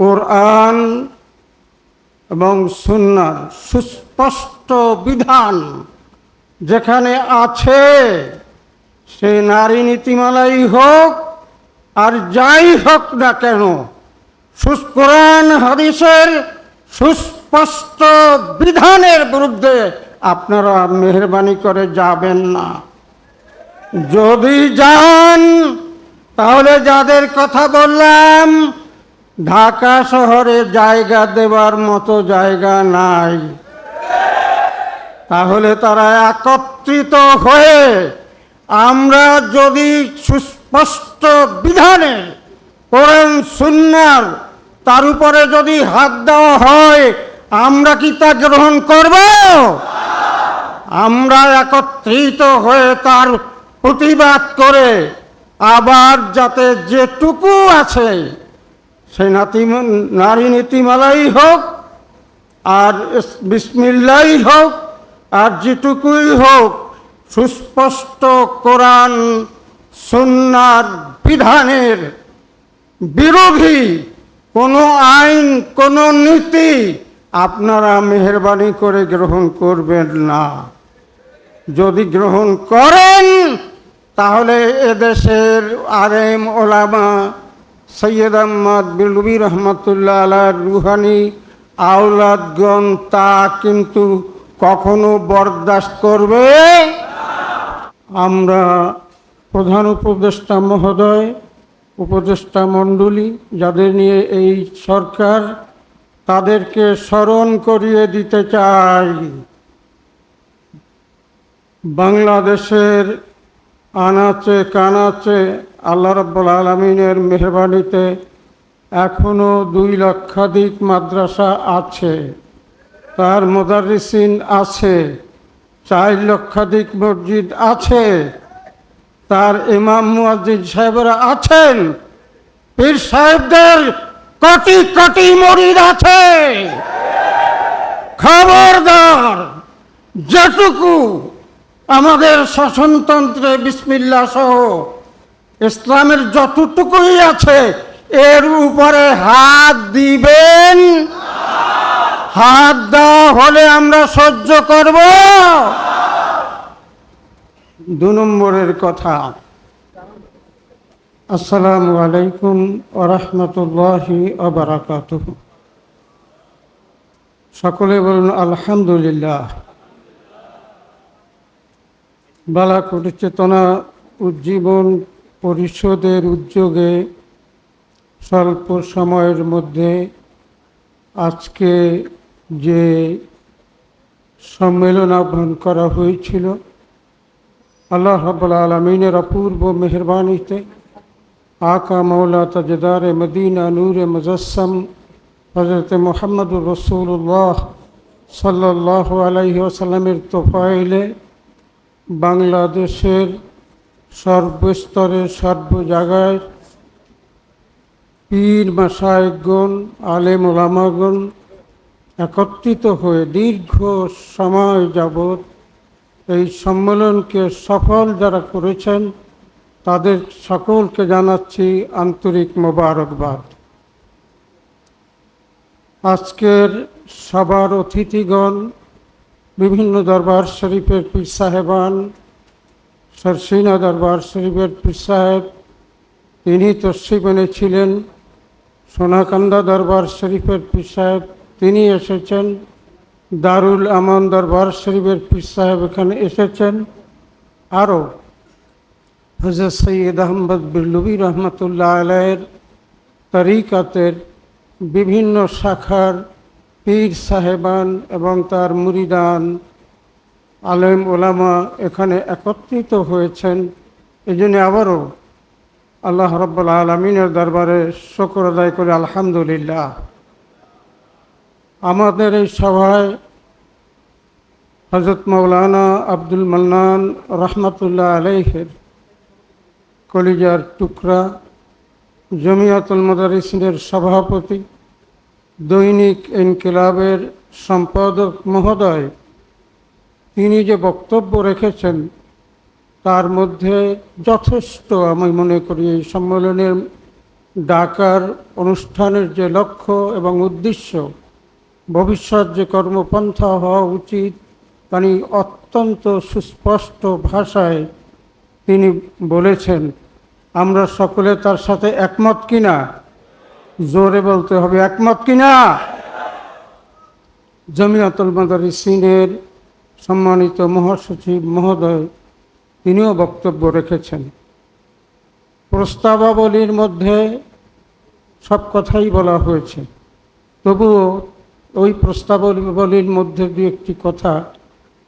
কোরআন এবং সুন্নাহর সুস্পষ্ট বিধান যেখানে আছে, সে নারী নীতিমালাই হোক আর যাই হোক না কেন, কোরআন হাদিসের সুস্পষ্ট বিধানের বিরুদ্ধে আপনারা মেহেরবানি করে যাবেন না। যদি যান তাহলে যাদের কথা বললাম, ঢাকা শহরে জায়গা দেওয়ার মতো জায়গা নাই। তাহলে তারা একত্রিত হয়ে আমরা যদি সুস্পষ্ট বিধানের কোরআন সুন্নাহর তার উপরে যদি হাত দেওয়া হয়, আমরা কি তা গ্রহণ করব? আমরা একত্রিত হয়ে তার প্রতিবাদ করে আবার যাতে যেটুকু আছে সে নারী নীতিমালাই হোক আর বিসমিল্লাহ হোক আর যেটুকুই হোক, সুস্পষ্ট কোরআন সুন্নাহর বিধানের বিরোধী কোনো আইন, কোনো নীতি আপনারা মেহেরবানি করে গ্রহণ করবেন না। যদি গ্রহণ করেন তাহলে এদেশের আলেম ওলামা সৈয়দ আহমদ বিলবি রহমতুল্লাহ আলাইহির রুহানি আওলাদগণ তা কিন্তু কখনো বরদাস্ত করবে। আমরা প্রধান উপদেষ্টা মহোদয়, উপদেষ্টা মণ্ডলী যাদের নিয়ে এই সরকার, তাদেরকে স্মরণ করিয়ে দিতে চাই, বাংলাদেশের আনাচে কানাচে আল্লাহ রাব্বুল আলামিনের মেহরবানিতে এখনও 2 লক্ষাধিক মাদ্রাসা আছে, তার মুদাররিসিন আছে, 4 লক্ষাধিক মসজিদ আছে, তার ইমাম মুয়াজ্জিন সাহেবরা আছেন, পীর সাহেবদের কোটি কোটি মুরিদ আছে। খবরদার, যেটুকু আমাদের শাসনতন্ত্রে বিসমিল্লাহ সহ ইসলামের যতটুকুই আছে এর উপরে হাত দিবেন। হাত দেওয়া হলে আমরা সহ্য করব। 2 নম্বরের কথা, আসসালামু আলাইকুম ওয়া রাহমাতুল্লাহি ওয়া বারাকাতুহু। সকলে বলুন আলহামদুলিল্লাহ। বালাকোট চেতনা উজ্জীবন পরিষদের উদ্যোগে স্বল্প সময়ের মধ্যে আজকে যে সম্মেলন আহ্বান করা হয়েছিল, আল্লাহ রাব্বুল আলামিনের অপূর্ব মেহরবানিতে আকা মৌলা তাজদার মদিনা নূরে মুজাসসাম হযরত মুহাম্মদুর রাসূলুল্লাহ সাল্লাল্লাহু আলাইহি ওয়াসাল্লামের তোফাইলে বাংলাদেশের সর্বস্তরের সর্ব জায়গায় পীর মাশায়েখগণ, আলেম ওলামাগণ একত্রিত হয়ে দীর্ঘ সময় যাবৎ এই সম্মেলনকে সফল যারা করেছেন তাদের সকলকে জানাচ্ছি আন্তরিক মোবারকবাদ। আজকের সবার অতিথিগণ, বিভিন্ন দরবার শরীফের পীর সাহেবান, সরসিনা দরবার শরীফের পীর সাহেব তিনি তশরিফ এনেছিলেন, সোনাকান্দা দরবার শরীফের পীর সাহেব তিনি এসেছেন, দারুল আমান দরবার শরীফের পীর সাহেব এখানে এসেছেন, আরও হযরত সৈয়দ আহমদ বিলবি রহমতুল্লাহ আলাইহির তরিকাতের বিভিন্ন শাখার পীর সাহেবান এবং তার মুরিদান আলেম ওলামা এখানে একত্রিত হয়েছেন। এই জন্য আবারও আল্লাহ রাব্বুল আলামিনের দরবারে শুকর আদায় করে আলহামদুলিল্লাহ। আমাদের এই সভায় হযরত মাওলানা আব্দুল মান্নান রহমতুল্লাহ আলাইহির কলিজার টুকরা, জমিয়াতুল মুদাররিসিনের সভাপতি, দৈনিক ইনকিলাবের সম্পাদক মহোদয়, তিনি যে বক্তব্য রেখেছেন তার মধ্যে যথেষ্ট আমি মনে করি এই সম্মেলনের ঢাকার অনুষ্ঠানের যে লক্ষ্য এবং উদ্দেশ্য, ভবিষ্যৎ যে কর্মপন্থা হওয়া উচিত, তিনি অত্যন্ত সুস্পষ্ট ভাষায় তিনি বলেছেন। আমরা সকলে তার সাথে একমত কিনা? জোরে বলতে হবে, একমত কিনা? জমিয়াতুল মাদারিসিনের সম্মানিত মহাসচিব মহোদয় তিনিও বক্তব্য রেখেছেন। প্রস্তাবাবলীর মধ্যে সব কথাই বলা হয়েছে, তবুও ওই প্রস্তাবাবলীর মধ্যে দু একটি কথা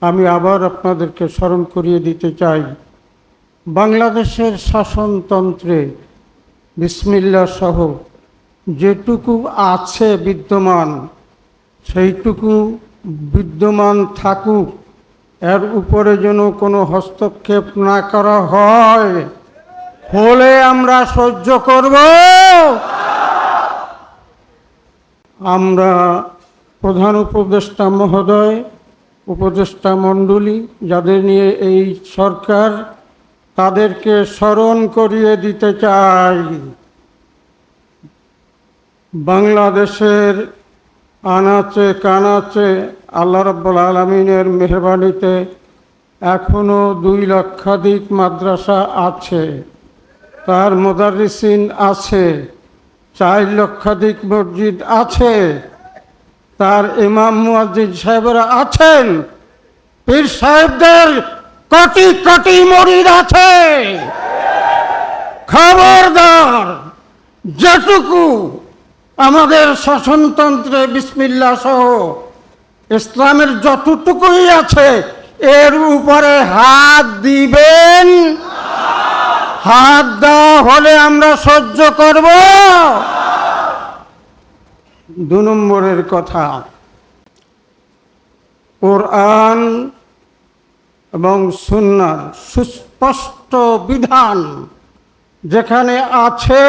আমি আবার আপনাদেরকে স্মরণ করিয়ে দিতে চাই। বাংলাদেশের শাসনতন্ত্রে বিসমিল্লাহ সহ যেটুকু আছে বিদ্যমান, সেইটুকু বিদ্যমান থাকুক, এর উপরে যেন কোনো হস্তক্ষেপ না করা হয়, হলে আমরা সহ্য করব। আমরা প্রধান উপদেষ্টা মহোদয়, উপদেষ্টা মণ্ডলী যাদের নিয়ে এই সরকার, তাদেরকে স্মরণ করিয়ে দিতে চাই, বাংলাদেশের আনাচে কানাচে আল্লাহ রাব্বুল আলামিনের মেহরবানিতে এখনও 2 লক্ষাধিক মাদ্রাসা আছে, তার মুদাররিসিন আছে, 4 লক্ষাধিক মসজিদ আছে, তার ইমাম মুয়াজ্জিন সাহেবরা আছেন, পীর সাহেবদের কোটি কোটি মুরিদ আছে। খবরদার, যেটুকু আমাদের শাসনতন্ত্রে বিসমিল্লাহ সহ ইসলামের যতটুকুই আছে, এর উপরে হাত দিবেন। হাত দেওয়া হলে আমরা সহ্য করব। 2 নম্বরের কথা, কোরআন এবং সুন্নাহর সুস্পষ্ট বিধান যেখানে আছে,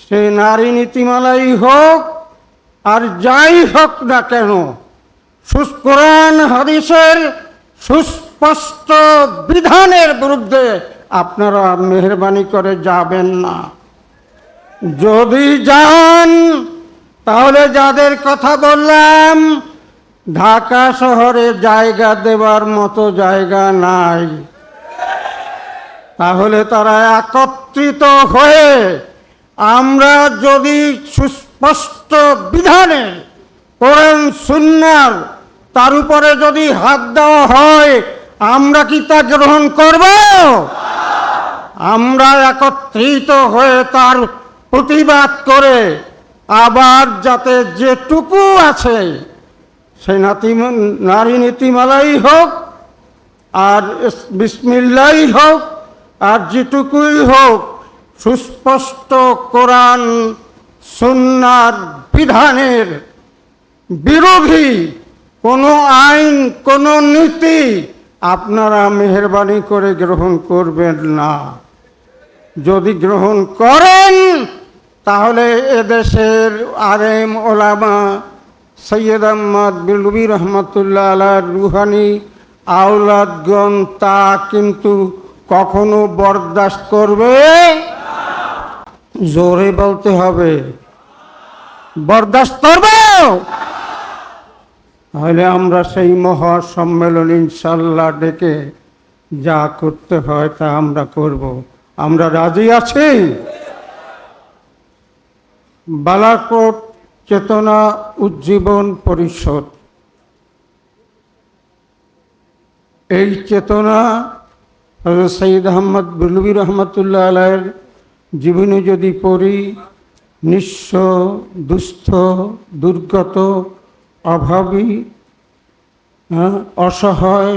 সে নারী নীতিমালাই হোক আর যাই হোক না কেন, কোরআন হাদিসের সুস্পষ্ট বিধানের বিরুদ্ধে আপনারা মেহরবানি করে যাবেন না। যদি যান, তাহলে যাদের কথা বললাম, ঢাকা শহরে জায়গা দেওয়ার মতো জায়গা নাই। তাহলে তারা একত্রিত হয়ে, আমরা যদি সুস্পষ্ট বিধানের কোরআন সুন্নাহর তার উপরে যদি হাত দেওয়া হয়, আমরা কি তা গ্রহণ করব? আমরা একত্রিত হয়ে তার প্রতিবাদ করে, আবার যাতে যেটুকু আছে, সে নারী নীতিমালাই হোক আর বিসমিল্লাহই হোক আর যেটুকুই হোক, সুস্পষ্ট কোরআন সুন্নাহর বিধানের বিরোধী কোনো আইন, কোনো নীতি আপনারা মেহরবানি করে গ্রহণ করবেন না। যদি গ্রহণ করেন, তাহলে এদেশের আলেম ওলামা সৈয়দ আহমদ বেলবি রহমতুল্লাহ আলাইহির রুহানি আওলাদগণ তা কিন্তু কখনো বরদাস্ত করবে? জোরে বলতে হবে, বরদাস্ত করবে? তাহলে আমরা সেই মহা সম্মেলন ইনশাল্লাহ ডেকে যা করতে হয় তা আমরা করব। আমরা রাজি আছি। বালাকোট চেতনা উজ্জীবন পরিষদ, এই চেতনা হযরত সৈয়দ আহমদ বেলবি রহমতুল্লাহ আলাইহির জীবনে যদি পড়ি, নিঃস্ব, দুস্থ, দুর্গত, অভাবী, অসহায়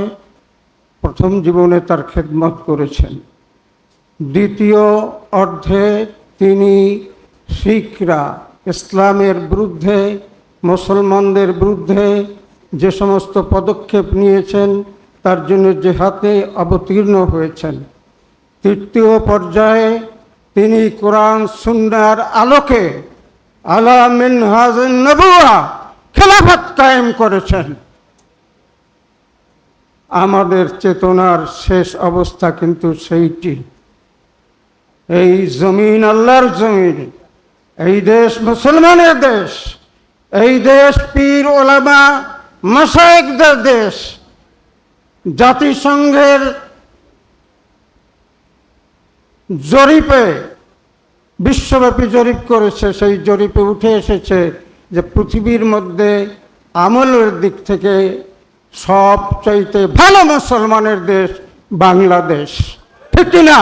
প্রথম জীবনে তার খেদমত করেছেন। দ্বিতীয় অর্ধে তিনি শিখরা ইসলামের বিরুদ্ধে, মুসলমানদের বিরুদ্ধে যে সমস্ত পদক্ষেপ নিয়েছেন, তার জন্য জিহাদে অবতীর্ণ হয়েছেন। তৃতীয় পর্যায়ে তিনি কোরআন সুন্নাহর আলোকে আলা মিনহাজুন নবুওয়া খেলাফত কায়েম করেছেন। আমাদের চেতনার শেষ অবস্থা কিন্তু সেইটি। এই জমিন আল্লাহর জমিন, এই দেশ মুসলমানের দেশ, এই দেশ পীর ওলামা মাশায়েখদের দেশ। জাতিসংঘের জরিপে, বিশ্বব্যাপী জরিপ করেছে, সেই জরিপে উঠে এসেছে যে পৃথিবীর মধ্যে আমলের দিক থেকে সবচাইতে ভালো মুসলমানের দেশ বাংলাদেশ, ঠিক কিনা?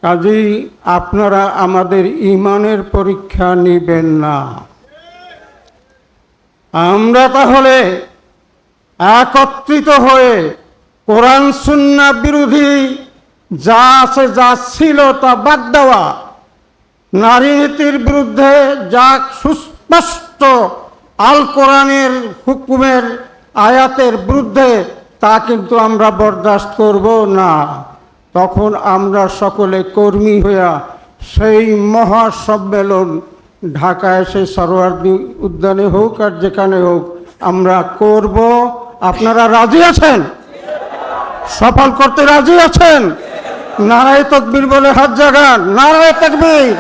কাজেই আপনারা আমাদের ঈমানের পরীক্ষা নেবেন না। আমরা তাহলে একত্রিত হয়ে কোরআন সুন্নাহ বিরোধী যা আছে, যা ছিল তা বাদ দেওয়া, নারী নীতির বিরুদ্ধে যা সুস্পষ্ট আল কোরআনের হুকুমের আয়াতের বিরুদ্ধে, তা কিন্তু আমরা বরদাস্ত করব না। তখন আমরা সকলে কর্মী হইয়া সেই মহাসম্মেলন ঢাকায়, সেই সরোয়ার্দী উদ্যানে হোক আর যেখানে হোক, আমরা করব। আপনারা রাজি আছেন? সফল করতে রাজি আছেন? নারায়ে তাকবীর বলে হাত জাগান, নারায়ে তাকবীর।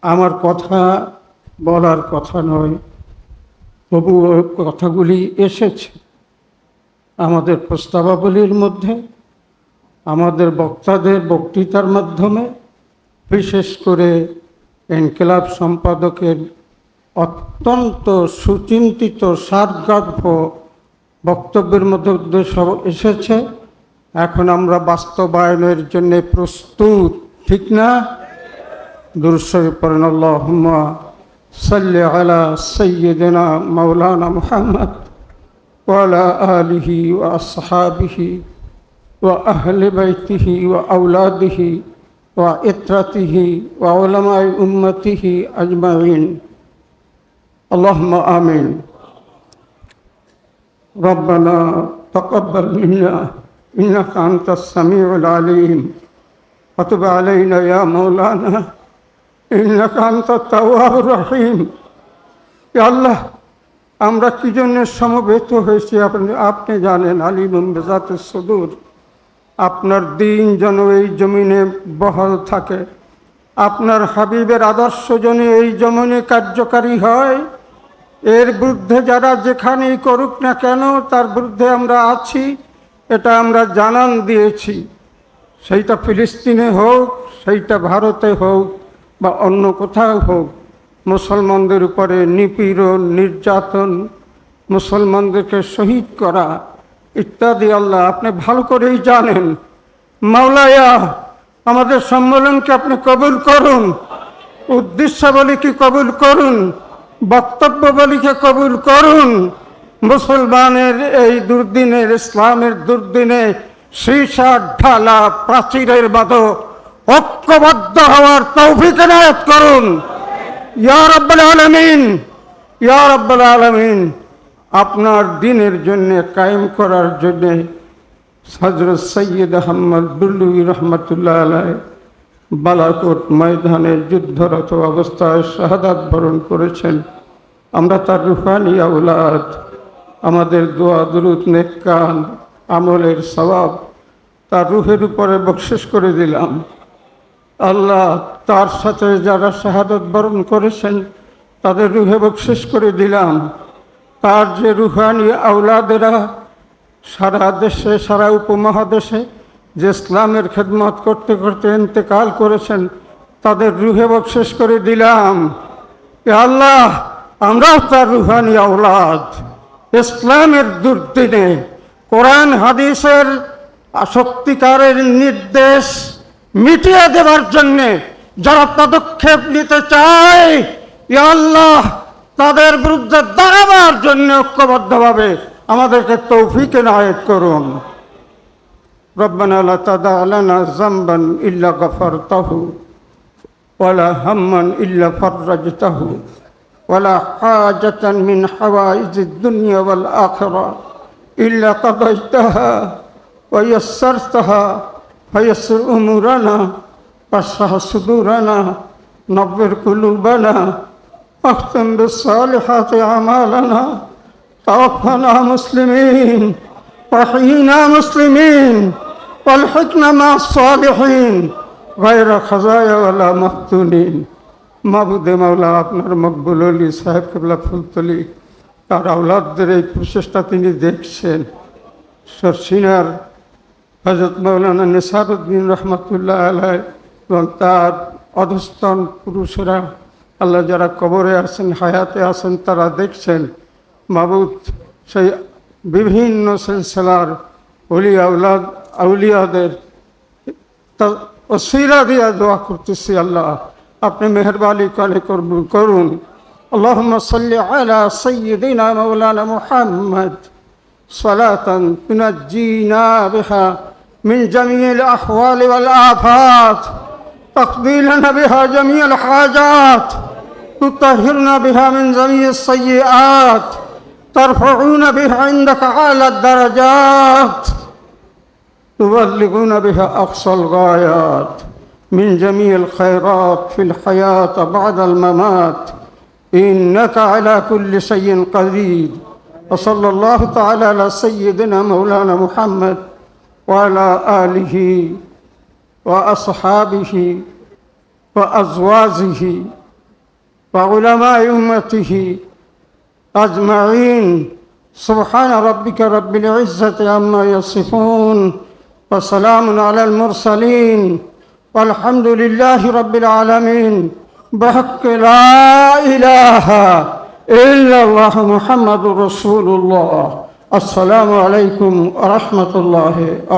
আমার কথা বলার কথা নয়, তবু কথাগুলি এসেছে আমাদের প্রস্তাবাবলীর মধ্যে, আমাদের বক্তাদের বক্তৃতার মাধ্যমে, বিশেষ করে ইনকিলাব সম্পাদকের অত্যন্ত সুচিন্তিত সারগর্ভ বক্তব্যের মধ্যে সব এসেছে। এখন আমরা বাস্তবায়নের জন্য প্রস্তুত, ঠিক না? দুরূদ শরীফ পড়েন, আল্লাহুম্মা সাল্লি আলা সাইয়্যিদিনা মাওলানা মুহাম্মদ ওয়া আলা আলিহি ওয়া আসহাবিহি ওয়া আহলি বাইতিহি ওয়া আওলাদিহি ওয়া ইত্রাতিহি ওয়া উলামায়ে উম্মতিহি আজমাইন। আল্লাহুম্মা আমিন। রব্বানা তাকাব্বাল মিন্না ইন্নাকা আনতাস সামিউল আলিম ওয়া তুব আলাইনা ইয়া মাওলানা ইন্নাকা আনতাত তাওয়াবুর রহিম। ইয়া আল্লাহ, আমরা কি জন্য সমবেত হয়েছি আপনি জানেন। আলিমুন বিযাতিস সুদূর। আপনার দিন যেন এই জমিনে বহাল থাকে, আপনার হাবিবের আদর্শ যেন এই জমিনে কার্যকারী হয়। এর বিরুদ্ধে যারা যেখানেই করুক না কেন, তার বিরুদ্ধে আমরা আছি, এটা আমরা জানান দিয়েছি। সেইটা ফিলিস্তিনে হোক, সেইটা ভারতে হোক বা অন্য কোথাও হোক, মুসলমানদের উপরে নিপীড়ন, নির্যাতন, মুসলমানদেরকে শহীদ করা ইত্যাদি আল্লাহ আপনি ভালো করেই জানেন। মাওলায়া, আমাদের সম্মেলনকে আপনি কবুল করুন, উদ্দেশ্যাবলীকে কবুল করুন, বক্তব্যাবলীকে কবুল করুন। মুসলমানের এই দুর্দিনের, ইসলামের দুর্দিনে সীসা ঢালা প্রাচীরের মতো ঐক্যবদ্ধ হওয়ার তৌফিক এনায়েত করুন ইয়া রাব্বুল আলামিন, ইয়া রাব্বুল আলামিন। আপনার দিনের জন্য কায়েম করার জন্যে হযরত সৈয়দ আহমদ বুলবুলি রহমতুল্লাহ আলাইহি বালাকোট ময়দানে যুদ্ধরত অবস্থায় শাহাদাত বরণ করেছেন। আমরা তার রুহানি আওলাদ, আমাদের দোয়া দুরূদ নেক কাম আমলের সওয়াব তার রুহের উপরে বকশিশ করে দিলাম। আল্লাহ, তার সাথে যারা শাহাদাত বরণ করেছেন তাদের রুহে বকশিশ করে দিলাম। তার যে রুহানি আওলাদেরা সারা দেশে, সারা উপমহাদেশে যে ইসলামের খেদমত করতে করতে ইন্তেকাল করেছেন, তাদের রুহে বকশিশ করে দিলাম। আল্লাহ, আমরাও তার রুহানি আওলাদ। ইসলামের দুর্দিনে কোরআন হাদিসের সত্যিকারের নির্দেশ মিটিয়ে দেবার জন্যে যারা পদক্ষেপ নিতে চায়, ইয়া আল্লাহ, তাদের বিরুদ্ধে দাঁড়াবার জন্য ঐক্যবদ্ধভাবে আমাদেরকে তৌফিক এনায়েত করুন। রব্বানা লা তাদা লানা যামবান ইল্লা গফারতাহু ওয়ালা হাম্মান ইল্লা ফাররাজতাহু ওয়ালা হাজাতান মিন হাওয়াইজিদ দুনিয়া ওয়াল আখিরা إلا قضيتها ويسرتها فيسر أمورنا واشرح صدورنا نور قلوبنا واختم بالصالحات أعمالنا توفنا مسلمين وأحينا مسلمين والحقنا مع الصالحين غير خزايا ولا مفتونين মাবুদে মাওলা আপনার মকবুল আলী সাহেব কেবলা ফুলতলি তার আওলাদদের এই প্রচেষ্টা তিনি দেখছেন। সরসিনার হযরত মাওলানা নেসারউদ্দিন রহমতুল্লাহ আলাইহি এবং তার অধস্তন পুরুষেরা আল্লাহ যারা কবরে আছেন হায়াতে আছেন তারা দেখছেন। মাবুদ সেই বিভিন্ন সিলসিলার ওলি আওলাদ আউলিয়াদের ওসিলা দিয়া দোয়া করতেছি আল্লাহ আপনি মেহরবানি করে করুন। আল্লাহুম্মা সাল্লি আলা সাইয়্যিদিনা মাওলানা মুহাম্মদ সালাতান তুনাজ্জিনা বিহা মিন জামিইল আহওয়ালি ওয়াল আফাত তাকদি লানা বিহা জামিইল হাজাত তুতাহিরনা বিহা মিন জামিইস সাইয়্যাত তারফাউনা বিহা ইনদাকা আলা দারাজাত تبلغون بها أقصى الغايات من جميع الخيرات في الحياة بعد الممات إنك على كل شيء قدير وصلى الله تعالى على سيدنا مولانا محمد وعلى آله وأصحابه وأزواجه وعلماء أمته أجمعين سبحان ربك رب العزة عما يصفون وسلام على المرسلين والحمد لله رب العالمين بحق لا إله إلا الله محمد رسول الله السلام عليكم ورحمة الله وبركاته